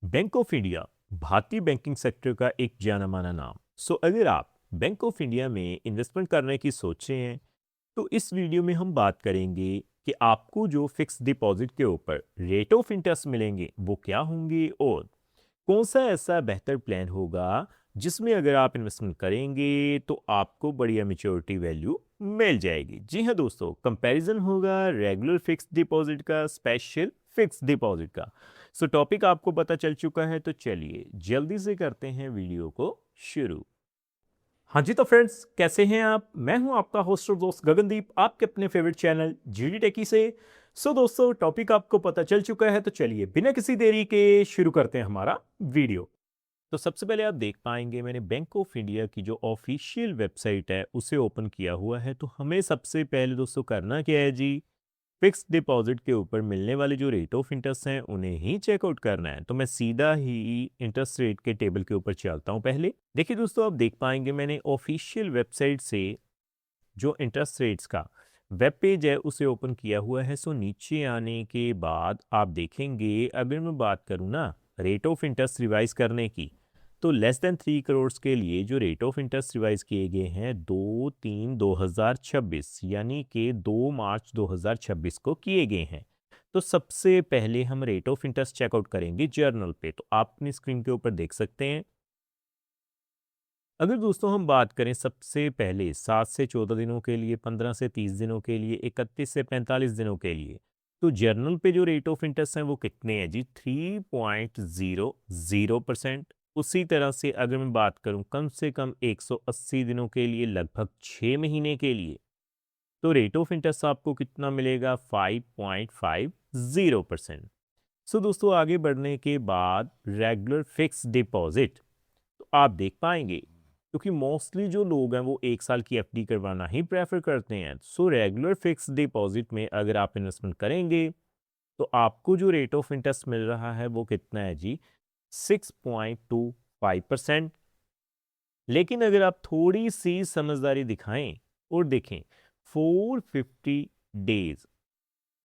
Bank of India भारतीय banking sector का एक जाना माना नाम। अगर आप बैंक ऑफ इंडिया में इन्वेस्टमेंट करने की सोच रहे हैं तो इस वीडियो में हम बात करेंगे कि आपको जो फिक्स डिपॉजिट के ऊपर रेट ऑफ इंटरेस्ट मिलेंगे वो क्या होंगे और कौन सा ऐसा बेहतर प्लान होगा जिसमें अगर आप इन्वेस्टमेंट करेंगे तो आपको बढ़िया मैच्योरिटी वैल्यू मिल जाएगी। जी हाँ दोस्तों, कंपैरिजन होगा रेगुलर फिक्स डिपॉजिट का स्पेशल फिक्स डिपॉजिट का। टॉपिक आपको पता चल चुका है तो चलिए जल्दी से करते हैं वीडियो को शुरू। हाँ जी, तो फ्रेंड्स कैसे हैं आप? मैं हूं आपका होस्ट और दोस्त गगनदीप, आपके अपने फेवरेट चैनल जीडी टेकी से। दोस्तों टॉपिक आपको पता चल चुका है तो चलिए बिना किसी देरी के शुरू करते हैं हमारा वीडियो। तो सबसे पहले आप देख पाएंगे मैंने बैंक ऑफ इंडिया की जो ऑफिशियल वेबसाइट है उसे ओपन किया हुआ है। तो हमें सबसे पहले दोस्तों करना क्या है जी, फिक्स डिपॉजिट के ऊपर मिलने वाले जो रेट ऑफ इंटरेस्ट हैं उन्हें ही चेकआउट करना है। तो मैं सीधा ही इंटरेस्ट रेट के टेबल के ऊपर चलता हूं। पहले देखिए दोस्तों, आप देख पाएंगे मैंने ऑफिशियल वेबसाइट से जो इंटरेस्ट रेट्स का वेब पेज है उसे ओपन किया हुआ है। नीचे आने के बाद आप देखेंगे, अगर मैं बात करूं ना रेट ऑफ इंटरेस्ट रिवाइज करने की, तो लेस देन 3 करोड़ के लिए जो रेट ऑफ इंटरेस्ट रिवाइज किए गए हैं 2/3/2026 यानी कि 2 मार्च 2026 को किए गए हैं। तो सबसे पहले हम रेट ऑफ इंटरेस्ट चेकआउट करेंगे जर्नल पे। तो आप अपनी स्क्रीन के ऊपर देख सकते हैं। अगर दोस्तों हम बात करें सबसे पहले 7 से 14 दिनों के लिए, 15 से 30 दिनों के लिए, 31 से 45 दिनों के लिए, तो जर्नल पे जो रेट ऑफ इंटरेस्ट है वो कितने हैं जी? 3.00%। उसी तरह से अगर मैं बात करूं कम से कम 180 दिनों के लिए, लगभग 6 महीने के लिए, तो रेट ऑफ इंटरेस्ट आपको कितना मिलेगा? 5.50%। दोस्तों आगे बढ़ने के बाद रेगुलर फिक्स डिपॉजिट, तो आप देख पाएंगे क्योंकि मोस्टली जो लोग हैं वो 1 साल की एफडी करवाना ही प्रेफर करते हैं। रेगुलर फिक्स डिपॉजिट में अगर आप इन्वेस्टमेंट करेंगे तो आपको जो रेट ऑफ इंटरेस्ट मिल रहा है वो कितना है जी? 6.25%। लेकिन अगर आप थोड़ी सी समझदारी दिखाएं और देखें 450 डेज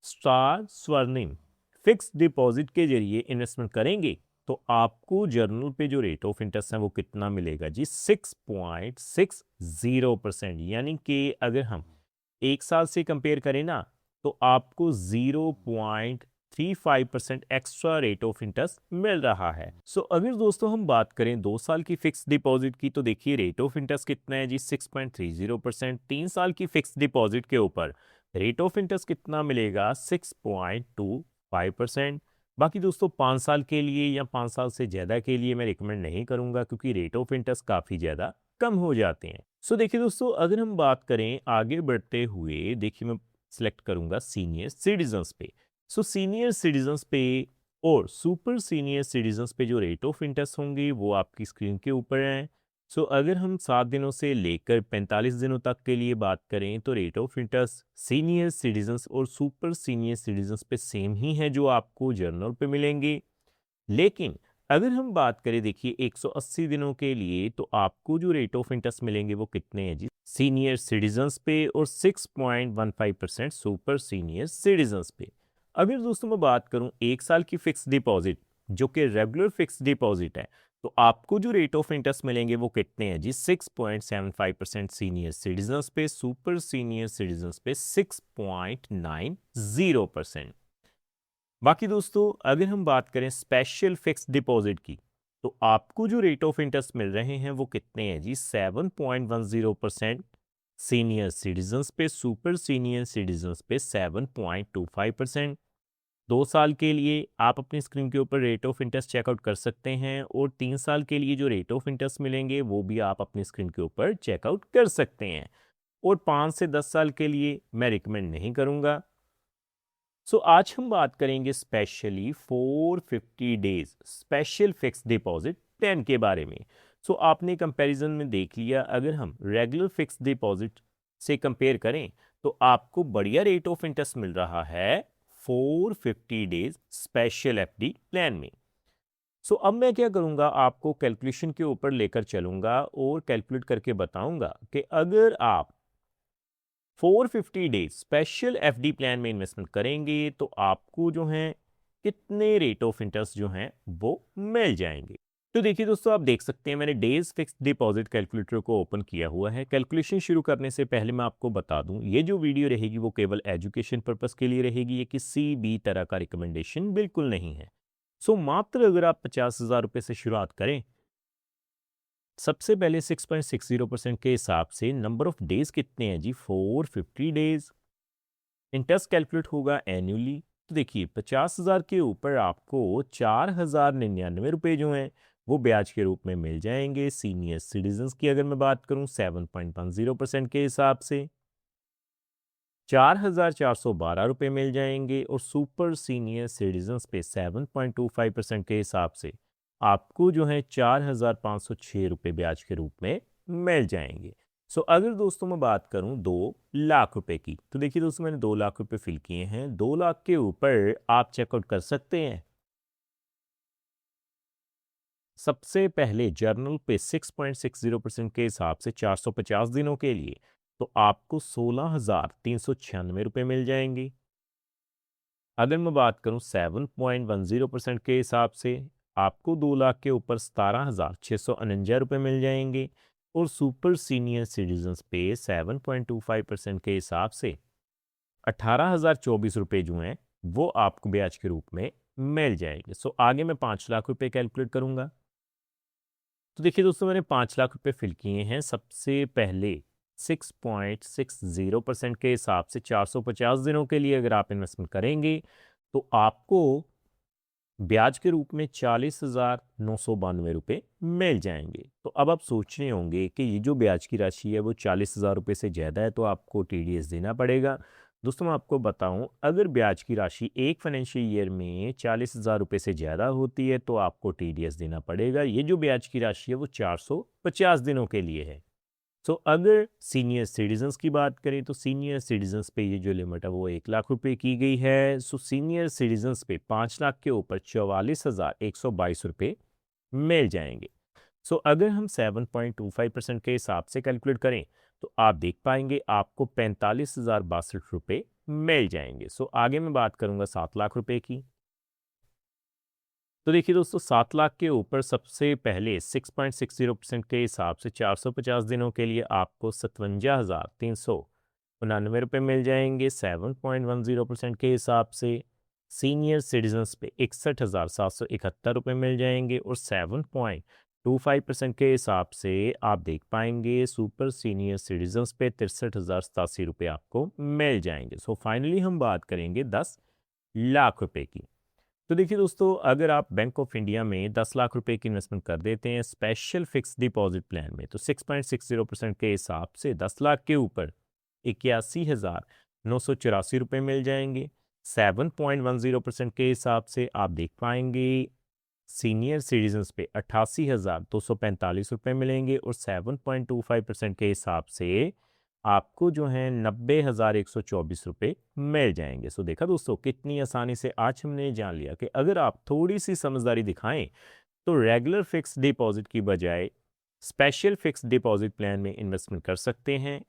स्टार स्वर्णिम फिक्स डिपॉजिट के जरिए इन्वेस्टमेंट करेंगे तो आपको जर्नल पे जो रेट ऑफ इंटरेस्ट है वो कितना मिलेगा जी? 6.60%। यानी कि अगर हम 1 साल से कंपेयर करें ना तो आपको 0.35% एक्स्ट्रा रेट ऑफ इंटरेस्ट मिल रहा है। अगर दोस्तों हम बात करें 2 साल की फिक्स डिपॉजिट की, तो देखिए रेट ऑफ इंटरेस्ट कितना है जी? 6.30%। 3 साल की फिक्स डिपॉजिट के ऊपर रेट ऑफ इंटरेस्ट कितना मिलेगा? 6.25%। बाकी दोस्तों 5 साल के लिए या 5 साल से ज़्यादा के लिए मैं रिकमेंड नहीं करूंगा क्योंकि रेट ऑफ इंटरेस्ट काफ़ी ज़्यादा कम हो जाते हैं। देखिए दोस्तों, अगर हम बात करें आगे बढ़ते हुए, देखिए मैं सिलेक्ट करूंगा सीनियर सिटीजन्स पे। सीनियर सिटीजन्स पे और सुपर सीनियर सिटीजन्स पे जो रेट ऑफ इंटरेस्ट होंगे वो आपकी स्क्रीन के ऊपर हैं। अगर हम 7 दिनों से लेकर 45 दिनों तक के लिए बात करें तो rate of interest senior citizens और सुपर सीनियर सिटीजन्स पे सेम ही है जो आपको जर्नल पे मिलेंगे। लेकिन अगर हम बात करें देखिए 180 दिनों के लिए, तो आपको जो रेट ऑफ इंटरेस्ट मिलेंगे वो कितने हैं जी? सीनियर सिटीजन्स पे और 6.15% सुपर सीनियर सिटीजन्स पे। अगर दोस्तों मैं बात करूं 1 साल की फिक्स डिपॉजिट जो कि रेगुलर फिक्स डिपॉजिट है, तो आपको जो रेट ऑफ इंटरेस्ट मिलेंगे वो कितने हैं जी? 6.75% सीनियर सिटीजन्स पे, सुपर सीनियर सिटीजन्स पे 6.90%। बाकी दोस्तों अगर हम बात करें स्पेशल फिक्स डिपॉजिट की, तो आपको जो रेट ऑफ इंटरेस्ट मिल रहे हैं वो कितने हैं जी? 7.10% सीनियर सिटीजन्स पे, सुपर सीनियर सिटीजन्स पे 7.25%। 2 साल के लिए आप अपनी स्क्रीन के ऊपर रेट ऑफ इंटरेस्ट चेकआउट कर सकते हैं और 3 साल के लिए जो रेट ऑफ इंटरेस्ट मिलेंगे वो भी आप अपनी स्क्रीन के ऊपर चेकआउट कर सकते हैं। और 5 से 10 साल के लिए मैं रिकमेंड नहीं करूंगा। आज हम बात करेंगे specially 450 days special fix deposit plan के बारे में। आपने कंपैरिजन में देख लिया, अगर हम रेगुलर फिक्स डिपॉजिट से कंपेयर करें तो आपको बढ़िया रेट ऑफ इंटरेस्ट मिल रहा है 450 डेज स्पेशल एफडी प्लान में। अब मैं क्या करूंगा, आपको कैलकुलेशन के ऊपर लेकर चलूंगा और कैलकुलेट करके बताऊंगा कि अगर आप 450 डेज स्पेशल एफडी प्लान में इन्वेस्टमेंट करेंगे तो आपको जो है कितने रेट ऑफ इंटरेस्ट जो हैं वो मिल जाएंगे। तो देखिए दोस्तों, आप देख सकते हैं मैंने डेज फिक्स डिपॉजिट कैलकुलेटर को ओपन किया हुआ है। कैलकुलेशन शुरू करने से पहले मैं आपको बता दूं, ये जो वीडियो रहेगी वो केवल एजुकेशन पर्पस के लिए रहेगी, ये किसी भी तरह का रिकमेंडेशन बिल्कुल नहीं है। सो मात्र अगर आप 50,000 रुपये से शुरुआत करें, सबसे पहले 6.60% के हिसाब से नंबर ऑफ डेज कितने हैं जी, 450 डेज। इंटरेस्ट कैलकुलेट होगा एनुअली। तो देखिए 50,000 के ऊपर आपको 4,099 रुपये जो हैं वो ब्याज के रूप में मिल जाएंगे। सीनियर सिटीजन्स की अगर मैं बात करूं 7.10% के हिसाब से 4,412 रुपये मिल जाएंगे, और सुपर सीनियर सिटीजन्स पे 7.25% के हिसाब से आपको जो है 4,506 रुपये ब्याज के रूप में मिल जाएंगे। सो अगर दोस्तों मैं बात करूं 2 लाख रुपए की, तो देखिए दोस्तों मैंने 2 लाख रुपए फिल किए हैं। 2 लाख के ऊपर आप चेकआउट कर सकते हैं। सबसे पहले जर्नल पे 6.60% के हिसाब से 450 दिनों के लिए तो आपको 16,396 रुपये मिल जाएंगे। अगर मैं बात करूं 7.10% के हिसाब से आपको 2 लाख के ऊपर 17,649 रुपये मिल जाएंगे, और सुपर सीनियर सिटीजन्स पे 7.25% के हिसाब से 18,024 रुपये जो हैं वो आपको ब्याज के रूप में मिल जाएंगे। सो आगे मैं 5 लाख रुपये कैलकुलेट करूंगा। तो देखिए दोस्तों, मैंने 5 लाख रुपए फिल किए हैं। सबसे पहले 6.60% के हिसाब से 450 दिनों के लिए अगर आप इन्वेस्टमेंट करेंगे तो आपको ब्याज के रूप में 40,992 रुपये मिल जाएंगे। तो अब आप सोच रहे होंगे कि ये जो ब्याज की राशि है वो 40,000 रुपये से ज़्यादा है, तो आपको टीडीएस देना पड़ेगा। दोस्तों मैं आपको बताऊं, अगर ब्याज की राशि एक फाइनेंशियल ईयर में 40,000 रुपये से ज़्यादा होती है तो आपको टीडीएस देना पड़ेगा। ये जो ब्याज की राशि है वो 450 दिनों के लिए है। सो अगर सीनियर सिटीजन्स की बात करें तो सीनियर सिटीजन्स पे ये जो लिमिट है वो 1 लाख रुपए की गई है। सो सीनियर सिटीजन्स पे 5 लाख के ऊपर 44,122 रुपये मिल जाएंगे। सो अगर हम 7.25% के हिसाब से कैलकुलेट करें तो आप देख पाएंगे आपको 45,062 रुपये मिल जाएंगे। सो आगे मैं बात करूंगा 7 लाख रुपए की। तो देखिए दोस्तों, 7 लाख के ऊपर सबसे पहले 6.60% के हिसाब से 450 दिनों के लिए आपको 57,399 रुपये मिल जाएंगे। 7.10% के हिसाब से सीनियर सिटीजन्स पे 61,771 रुपये मिल जाएंगे, और 7.25% के हिसाब से आप देख पाएंगे सुपर सीनियर सिटीजन्स पे 63,087 रुपये आपको मिल जाएंगे। सो फाइनली हम बात करेंगे 10 लाख रुपए की। तो देखिए दोस्तों, अगर आप बैंक ऑफ इंडिया में 10 लाख रुपए की इन्वेस्टमेंट कर देते हैं स्पेशल फिक्स डिपॉजिट प्लान में, तो 6.60% के हिसाब से 10 लाख के ऊपर 81,984 रुपये मिल जाएंगे। 7.10% के हिसाब से आप देख पाएंगे सीनियर सिटीजन्स पे 88,245 रुपये मिलेंगे, और 7.25% के हिसाब से आपको जो है 90,124 रुपये मिल जाएंगे। सो देखा दोस्तों, कितनी आसानी से आज हमने जान लिया कि अगर आप थोड़ी सी समझदारी दिखाएं तो रेगुलर फिक्स डिपॉजिट की बजाय स्पेशल फिक्स डिपॉजिट प्लान में इन्वेस्टमेंट कर सकते हैं।